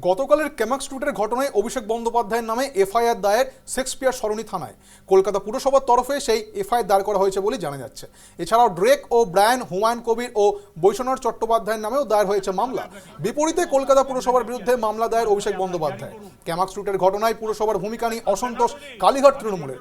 গতকালের ক্যামাক্স রুটের ঘটনায় অভিষেক বন্দ্যোপাধ্যায়ের নামে এফআইআর দায়ের শেক্সপিয়ার সরণি থানায় কলকাতা পুরসভার তরফে সেই এফআইআর দায়ের করা হয়েছে বলে জানা যাচ্ছে। এছাড়াও ড্রেক ও ব্রায়ান, হুমায়ুন কবির ও বৈষ্ণব চট্টোপাধ্যায়ের নামেও দায়ের হয়েছে মামলা। বিপরীতে কলকাতা পুরসভার বিরুদ্ধে মামলা দায়ের অভিষেক বন্দ্যোপাধ্যায়। ক্যামাক্স রুটের ঘটনায় পুরসভার ভূমিকা নিয়ে অসন্তোষ কালীঘাট তৃণমূলের।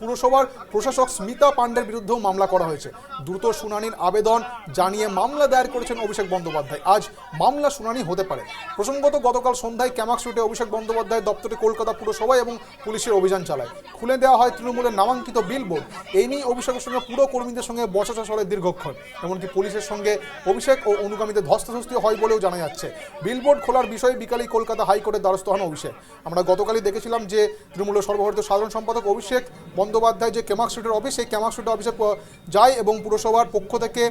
পুরসভার প্রশাসক স্মিতা পাণ্ডের বিরুদ্ধেও মামলা করা হয়েছে। দ্রুত শুনানির আবেদন জানিয়ে মামলা দায়ের করেছেন অভিষেক বন্দ্যোপাধ্যায়। আজ মামলা শুনানি হতে পারে। প্রসঙ্গত, গতকাল সন্ধ্যায় ক্যামাক্স রুটে অভিষেক বন্দ্যোপাধ্যায়ের দপ্তরে কলকাতা পুরসভা এবং পুলিশের অভিযান চালায়। খুলে দেওয়া হয় তৃণমূলের নামাঙ্কিত বিলবোর্ড। এই নিয়ে অভিষেকের সঙ্গে পুরো কর্মীদের সঙ্গে বচসা চলে দীর্ঘক্ষণ। এমনকি পুলিশের সঙ্গে অভিষেক ও অনুগামীদের ধস্তাধস্তি হয় বলেও জানা যাচ্ছে। বিলবোর্ড খোলার বিষয়ে বিকালেই কলকাতা হাইকোর্টের দ্বারস্থ হন অভিষেক। আমরা গতকালই দেখেছিলাম যে তৃণমূলের সর্বভারতীয় সাধারণ সম্পাদক অভিষেক বন্দ্যোপাধ্যায় যে ক্যামাক্স রুটের অফিস, সেই ক্যামাক্স রুটের অফিসে যায় এবং পুরসভার পক্ষ থেকে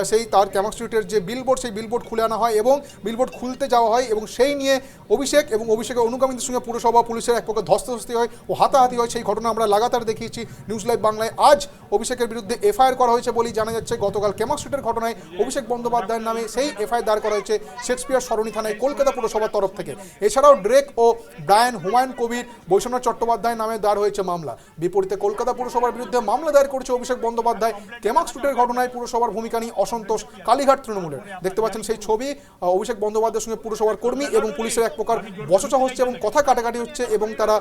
সেই তার ক্যামাক্স রুটের যে বিলবোর্ড, সেই বিলবোর্ড খুলে আনা হয় এবং বিলবোর্ড খুলতে যাওয়া হয় এবং সেই নিয়ে অভিষেক এবং অভিষেকের অনুগামীদের সঙ্গে পুরসভা পুলিশের এক প্রকার ধস্তাধস্তি হয় ও হাতাহাতি হয়। সেই ঘটনা আমরা লাগাতার দেখিয়েছি নিউজ লাইভ বাংলায়। আজ অভিষেকের বিরুদ্ধে এফআইআর করা হয়েছে বলেই জানা যাচ্ছে। গতকাল ক্যামাক্স রুটের ঘটনায় অভিষেক বন্দ্যোপাধ্যায়ের নামে সেই এফআইআর দায়ের করা হয়েছে শেক্সপিয়ার সরণি থানায় কলকাতা পুরসভার তরফ থেকে। এছাড়াও ড্রেক ও ব্রায়ান, হুমায়ুন কবির, বৈষ্ণব চট্টোপাধ্যায়ের নামে দায়ের হয়েছে মামলা। বিপরীতে কলকাতা পুরসভার বিরুদ্ধে মামলা দায়ের করেছে অভিষেক বন্দ্যোপাধ্যায়। ক্যামাক্স রুটের ঘটনায় পুরসভার ভূমিকা নিয়ে অসন্তোষ কালীঘাট তৃণমূলের। দেখতে পাচ্ছেন সেই ছবি, অভিষেক বন্দ্যোপাধ্যায়ের সঙ্গে পুরসভার কর্মী এবং পুলিশের এক প্রকার বচসা হচ্ছে এবং কথা কাটাকাটি হচ্ছে এবং তারা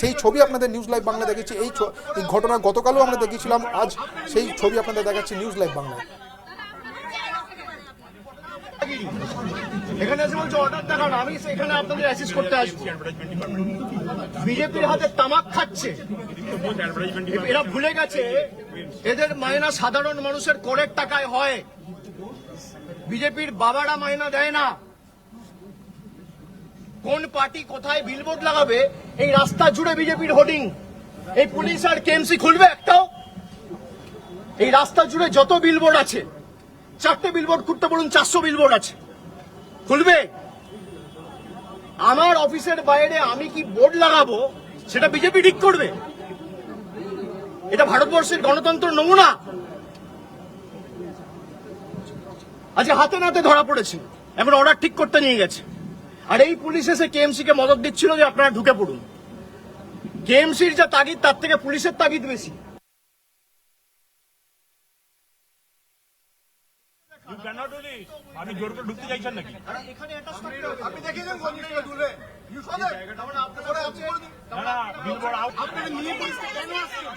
সেই ছবি আপনাদের নিউজ লাইভ বাংলা দেখেছি। এই ঘটনা গতকালও আমরা দেখিয়েছিলাম, আজ সেই ছবি আপনাদের দেখাচ্ছি নিউজ লাইভ বাংলায়। এখানে এসে বলছে অর্ডার দেখান, আমি এখানে আপনাদের অ্যাসিস্ট করতে আসবো। বিজেপির হাতে তামাক খাচ্ছে, এরা ভুলে গেছে এদের মায়না সাধারণ মানুষের করের টাকায় হয়। বিজেপির বাবারা মায়না দেয় না। কোন পার্টি কোথায় বিলবোর্ড লাগাবে, এই রাস্তা জুড়ে বিজেপির হোর্ডিং। এই পুলিশ আর কেএমসি খুলবে একটাও? এই রাস্তা জুড়ে যত বিলবোর্ড আছে, 4টে বিলবোর্ড খুলতে বলুন, 400 বিলবোর্ড আছে, খুলবে? আমার অফিসের বাইরে আমি কি বোর্ড লাগাবো সেটা বিজেপি ঠিক করবে? এটা ভারতবর্ষের গণতন্ত্র নমুনা। আজকে হাতে নাতে ধরা পড়েছে, এখন অর্ডার ঠিক করতে নিয়ে গেছে। আর এই পুলিশ এসে কেএমসি কে মদত দিচ্ছিল যে আপনারা ঢুকে পড়ুন। কেএমসির যা তাগিদ তার থেকে পুলিশের তাগিদ বেশি। আপনি জোর করে ঢুকতে চাইছেন নাকি? এখানে আপনি দেখে যান বিলবোর্ড আউট। আপনারা নিয়ে কেন আসছেন?